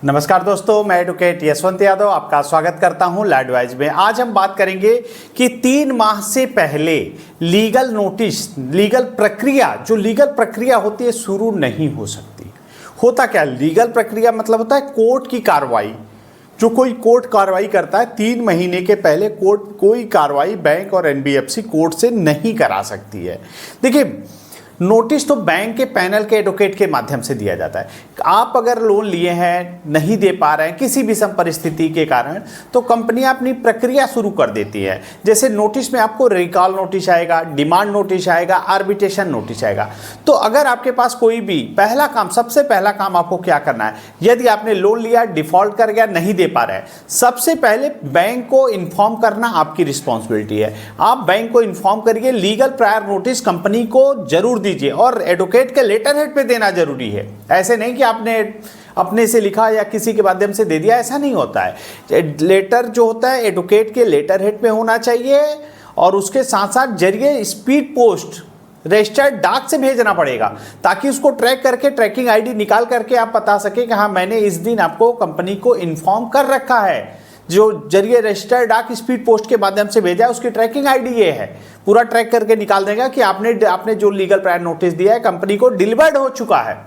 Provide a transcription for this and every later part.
नमस्कार दोस्तों, मैं एडवोकेट यशवंत यादव आपका स्वागत करता हूं लॉ एडवाइज में। आज हम बात करेंगे कि 3 माह से पहले लीगल नोटिस, लीगल प्रक्रिया होती है शुरू नहीं हो सकती। होता क्या, लीगल प्रक्रिया मतलब होता है कोर्ट की कार्रवाई। जो कोई कोर्ट कार्रवाई करता है 3 महीने के पहले कोर्ट कोई कार्रवाई बैंक और एनबीएफसी कोर्ट से नहीं करा सकती है। देखिए, नोटिस तो बैंक के पैनल के एडवोकेट के माध्यम से दिया जाता है। आप अगर लोन लिए हैं, नहीं दे पा रहे हैं किसी भी सम परिस्थिति के कारण, तो कंपनियां अपनी प्रक्रिया शुरू कर देती है। जैसे नोटिस में आपको रिकॉल नोटिस आएगा, डिमांड नोटिस आएगा, आर्बिट्रेशन नोटिस आएगा। तो अगर आपके पास कोई भी सबसे पहला काम आपको क्या करना है, यदि आपने लोन लिया, डिफॉल्ट कर गया, नहीं दे पा रहे हैं, सबसे पहले बैंक को इन्फॉर्म करना आपकी रिस्पॉन्सिबिलिटी है। आप बैंक को इन्फॉर्म करिए, लीगल प्रायर नोटिस कंपनी को जरूर दीजिए और एडवोकेट के लेटर हेड पे देना जरूरी है। ऐसे नहीं कि आपने अपने से लिखा या किसी के माध्यम से दे दिया, ऐसा नहीं होता है। लेटर जो होता है एडवोकेट के लेटर हेड पे होना चाहिए और उसके साथ साथ जरिए स्पीड पोस्ट रजिस्टर्ड डाक से भेजना पड़ेगा, ताकि उसको ट्रैक करके ट्रैकिंग आईडी निकाल करके आप बता सके कि हाँ, मैंने इस दिन आपको कंपनी को इन्फॉर्म कर रखा है। जो जरिए रजिस्टर्ड डाक स्पीड पोस्ट के माध्यम से भेजा है उसकी ट्रैकिंग आईडी ये है। पूरा ट्रैक करके निकाल देगा कि आपने जो लीगल प्रायर नोटिस दिया है कंपनी को डिलीवर्ड हो चुका है।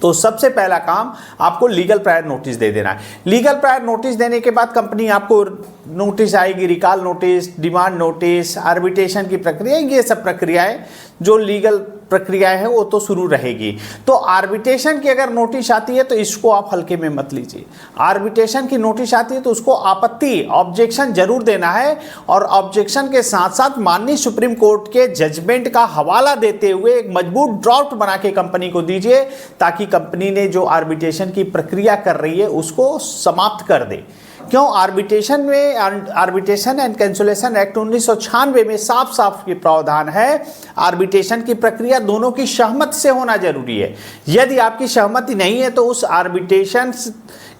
तो सबसे पहला काम आपको लीगल प्रायर नोटिस दे देना है। लीगल प्रायर नोटिस देने के बाद कंपनी आपको नोटिस आएगी, recall notice, demand notice, arbitration की प्रक्रिया, ये सब प्रक्रियाएं जो लीगल प्रक्रियाएं हैं वो तो शुरू रहेगी। तो आर्बिट्रेशन की अगर नोटिस आती है तो इसको आप हल्के में मत लीजिए। आर्बिट्रेशन की नोटिस आती है तो उसको आपत्ति, ऑब्जेक्शन जरूर देना है और ऑब्जेक्शन के साथ साथ माननीय सुप्रीम कोर्ट के जजमेंट का हवाला देते हुए एक मजबूत ड्राफ्ट बना के कंपनी को दीजिए, ताकि कंपनी ने जो आर्बिट्रेशन की प्रक्रिया कर रही है उसको समाप्त कर दे। क्यों, आर्बिट्रेशन एंड कैंसलेशन एक्ट 1996 में साफ साफ ये प्रावधान है, आर्बिट्रेशन की प्रक्रिया दोनों की सहमति से होना जरूरी है। यदि आपकी सहमति नहीं है तो उस आर्बिट्रेशन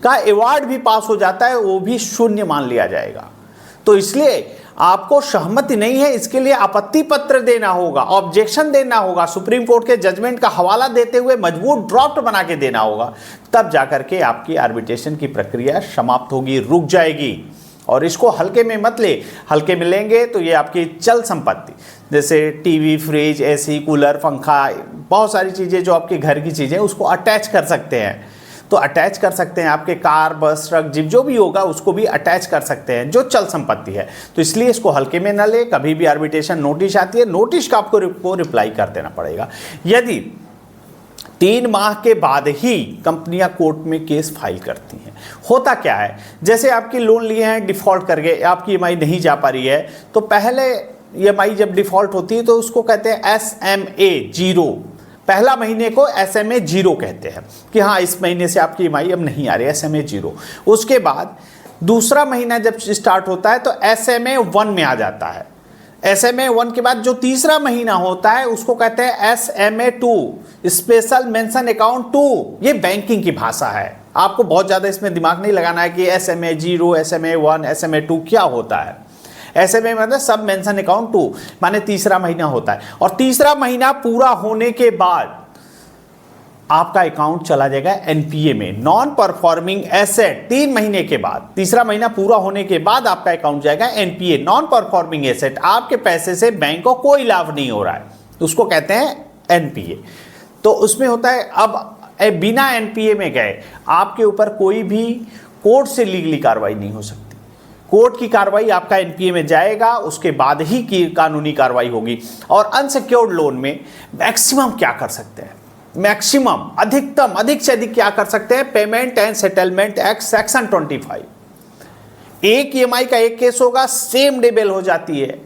का अवार्ड भी पास हो जाता है, वो भी शून्य मान लिया जाएगा। तो इसलिए आपको सहमति नहीं है, इसके लिए आपत्ति पत्र देना होगा, ऑब्जेक्शन देना होगा, सुप्रीम कोर्ट के जजमेंट का हवाला देते हुए मजबूत ड्राफ्ट बना के देना होगा। तब जाकर के आपकी आर्बिट्रेशन की प्रक्रिया समाप्त होगी, रुक जाएगी। और इसको हल्के में मत ले, हल्के में लेंगे तो ये आपकी चल संपत्ति जैसे टीवी, फ्रिज, एसी, कूलर, पंखा, बहुत सारी चीज़ें जो आपके घर की चीज़ें उसको अटैच कर सकते हैं। तो अटैच कर सकते हैं, आपके कार, बस, ट्रक, जीप जो भी होगा उसको भी अटैच कर सकते हैं, जो चल संपत्ति है। तो इसलिए इसको हल्के में न ले। कभी भी आर्बिट्रेशन नोटिस आती है, नोटिस का आपको रिप्लाई कर देना पड़ेगा। यदि 3 माह के बाद ही कंपनियां कोर्ट में केस फाइल करती हैं, होता क्या है, जैसे आपकी लोन लिए हैं, डिफॉल्ट कर गए, आपकी ईएमआई नहीं जा पा रही है, तो पहले ईएमआई जब डिफॉल्ट होती है तो उसको कहते हैं SMA 0। पहला महीने को SMA 0 कहते हैं कि हाँ, इस महीने से आपकी ईएमआई अब नहीं आ रही, SMA 0। उसके बाद दूसरा महीना जब स्टार्ट होता है तो SMA 1 में आ जाता है। SMA 1 के बाद जो तीसरा महीना होता है उसको कहते हैं SMA 2, स्पेशल मेंशन अकाउंट 2। ये बैंकिंग की भाषा है, आपको बहुत ज़्यादा इसमें दिमाग नहीं लगाना है कि SMA 0, SMA 1, SMA 2 क्या होता है। SMA मतलब सब मेंशन अकाउंट 2, माने तीसरा महीना होता है। और तीसरा महीना पूरा होने के बाद आपका अकाउंट चला जाएगा NPA में, नॉन परफॉर्मिंग एसेट। 3 महीने के बाद, तीसरा महीना पूरा होने के बाद आपका अकाउंट जाएगा NPA, नॉन परफॉर्मिंग एसेट। आपके पैसे से बैंक को कोई लाभ नहीं हो रहा है, उसको कहते हैं NPA। तो उसमें होता है अब बिना NPA में गए आपके ऊपर कोई भी कोर्ट से लीगली कार्रवाई नहीं हो सकती। कोर्ट की कार्रवाई आपका NPA में जाएगा, उसके बाद ही की कानूनी कार्रवाई होगी। और अनसिक्योर्ड लोन में मैक्सिमम क्या कर सकते हैं, मैक्सिमम अधिकतम अधिक से अधिक क्या कर सकते हैं, payment and settlement act section 25। एक ईएमआई का एक केस होगा, सेम डे बेल हो जाती है।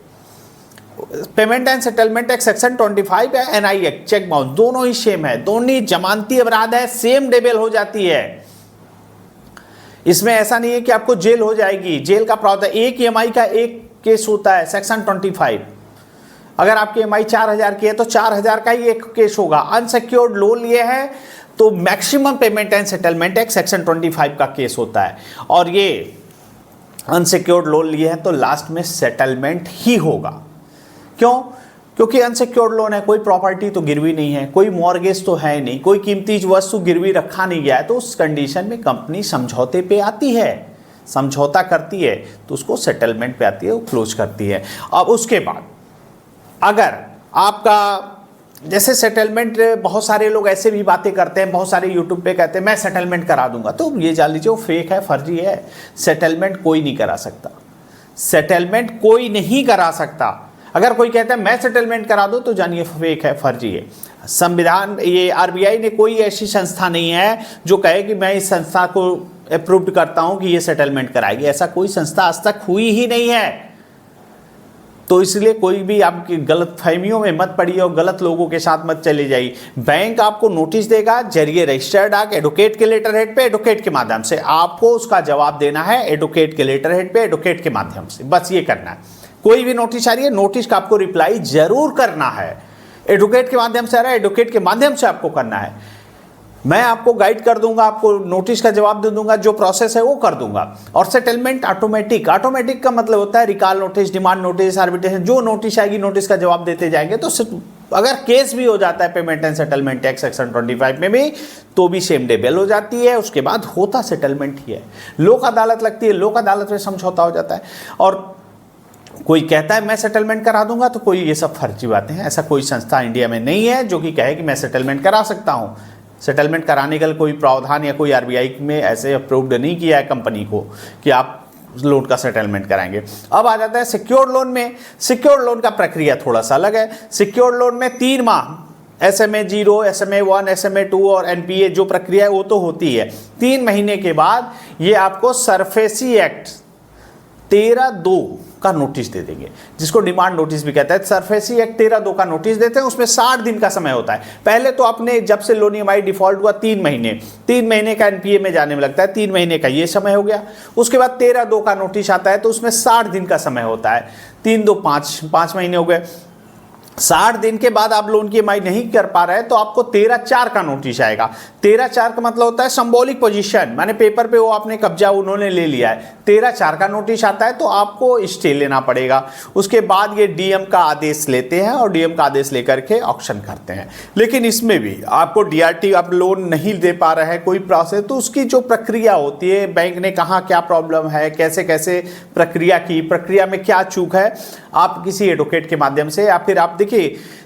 Payment and settlement act section 25 है, NI एक्ट चेक बाउंस, दोनों ही सेम है, दोनों ही जमानती अपराध है, सेम डे बेल हो जाती है। इसमें ऐसा नहीं है कि आपको जेल हो जाएगी, जेल का प्रावधान। एक ईएमआई का एक केस होता है सेक्शन 25। अगर आपकी ईएमआई 4000 की है तो 4000 का ही एक केस होगा। अनसिक्योर्ड लोन लिए है तो maximum payment and settlement act section 25 का केस होता है। और ये अनसिक्योर्ड लोन लिए हैं तो लास्ट में सेटलमेंट ही होगा। क्यों? क्योंकि अनसिक्योर्ड लोन है, कोई प्रॉपर्टी तो गिरवी नहीं है, कोई मॉर्गेज तो है नहीं, कोई कीमती वस्तु गिरवी रखा नहीं गया है, तो उस कंडीशन में कंपनी समझौते पे आती है, समझौता करती है, तो उसको सेटलमेंट पे आती है, वो क्लोज करती है। अब उसके बाद अगर आपका जैसे सेटलमेंट, बहुत सारे लोग ऐसे भी बातें करते हैं, बहुत सारे यूट्यूब पे कहते हैं मैं सेटलमेंट करा दूंगा, तो ये जान लीजिए वो फेक है, फर्जी है। सेटलमेंट कोई नहीं करा सकता, सेटलमेंट कोई नहीं करा सकता। अगर कोई कहता है मैं सेटलमेंट करा दूं तो जानिए फेक है, फर्जी है। संविधान, ये आरबीआई ने कोई ऐसी संस्था नहीं है जो कहे कि मैं इस संस्था को अप्रूव करता हूं कि ये सेटलमेंट कराएगी, ऐसा कोई संस्था आज तक हुई ही नहीं है। तो इसलिए कोई भी आपकी गलत फहमियों में मत पड़िए और गलत लोगों के साथ मत चले जाइए। बैंक आपको नोटिस देगा जरिए रजिस्टर्ड डाक एडवोकेट के लेटर हेड पे, एडवोकेट के माध्यम से आपको उसका जवाब देना है, एडवोकेट के लेटर हेड पे, एडवोकेट के माध्यम से, बस ये करना है। कोई भी नोटिस आ रही है, नोटिस का आपको रिप्लाई जरूर करना है। एडवोकेट के माध्यम से आ रहा है, एडवोकेट के माध्यम से आपको करना है। मैं आपको गाइड कर दूंगा, आपको नोटिस का जवाब दे दूंगा, जो प्रोसेस है वो कर दूंगा। और सेटलमेंट ऑटोमेटिक, ऑटोमेटिक का मतलब होता है recall notice, demand notice, arbitration, जो नोटिस आएगी नोटिस का जवाब देते जाएंगे। तो अगर केस भी हो जाता है payment and settlement act section 25 में भी, तो भी सेम डे बेल हो जाती है, उसके बाद होता सेटलमेंट ही है। लोक अदालत लगती है, लोक अदालत में समझौता हो जाता है। और कोई कहता है मैं सेटलमेंट करा दूंगा, तो कोई, ये सब फर्जी बातें हैं। ऐसा कोई संस्था इंडिया में नहीं है जो कि कहे कि मैं सेटलमेंट करा सकता हूं। सेटलमेंट कराने का कोई प्रावधान या कोई आरबीआई में ऐसे अप्रूव्ड नहीं किया है कंपनी को कि आप लोन का सेटलमेंट कराएंगे। अब आ जाता है सिक्योर्ड लोन में। सिक्योर्ड लोन का प्रक्रिया थोड़ा सा अलग है। सिक्योर्ड लोन में 3 माह SMA 0, SMA 1, SMA 2 और NPA जो प्रक्रिया है वो तो होती है। 3 महीने के बाद ये आपको सरफेसी एक्ट 13(2) का नोटिस दे देंगे, जिसको डिमांड नोटिस भी कहता है। सरफेसी एक्ट 13(2) का नोटिस देते हैं, उसमें 60 दिन का समय होता है। पहले तो आपने जब से लोन EMI डिफॉल्ट हुआ 3 महीने का NPA में जाने में लगता है, 3 महीने का ये समय हो गया। उसके बाद 13(2) का नोटिस आता है, तो उसमें 60 दिन का समय होता है। 3, 2, 5 महीने हो गए। 60 दिन के बाद आप लोन की EMI नहीं कर पा रहे, तो आपको 13(4) का नोटिस आएगा। 13(4) का मतलब होता है सिंबॉलिक पोजीशन, माने पेपर पे वो आपने कब्जा उन्होंने ले लिया है। 13(4) का नोटिस आता है तो आपको स्टे लेना पड़ेगा। उसके बाद ये DM का आदेश लेते हैं और DM का आदेश लेकर के ऑक्शन करते हैं। लेकिन इसमें भी आपको DRT, आप लोन नहीं दे पा रहे हैं कोई प्रोसेस, तो उसकी जो प्रक्रिया होती है, बैंक ने कहा क्या प्रॉब्लम है, कैसे कैसे प्रक्रिया की, प्रक्रिया में क्या चूक है, आप किसी एडवोकेट के माध्यम से, या फिर आप देखिए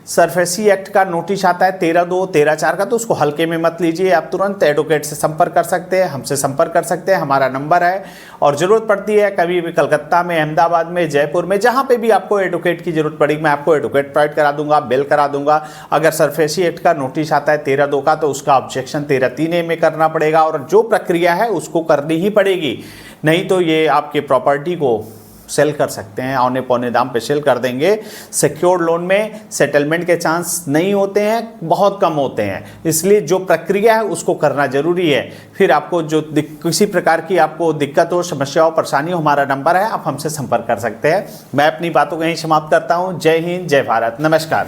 सरफेसी एक्ट का नोटिस आता है 13(2), 13(4) का, तो उसको हल्के में मत लीजिए। आप तुरंत एडवोकेट से संपर्क कर सकते हैं, हमसे संपर्क कर सकते हैं, हमारा नंबर है। और जरूरत पड़ती है कभी भी कलकत्ता में, अहमदाबाद में, जयपुर में, जहां पे भी आपको एडवोकेट की जरूरत पड़ेगी, मैं आपको एडवोकेट प्रोवाइड करा दूंगा, बेल करा दूंगा। अगर सरफेसी एक्ट का नोटिस आता है 13(2) का, तो उसका ऑब्जेक्शन 13(3) में करना पड़ेगा, और जो प्रक्रिया है उसको करनी ही पड़ेगी, नहीं तो ये आपके प्रॉपर्टी को सेल कर सकते हैं, औने पौने दाम पे सेल कर देंगे। सिक्योर्ड लोन में सेटलमेंट के चांस नहीं होते हैं, बहुत कम होते हैं, इसलिए जो प्रक्रिया है उसको करना जरूरी है। फिर आपको जो किसी प्रकार की आपको दिक्कत हो, समस्या हो, परेशानी हो, हमारा नंबर है, आप हमसे संपर्क कर सकते हैं। मैं अपनी बातों को यहीं समाप्त करता हूँ। जय हिंद, जय भारत, नमस्कार।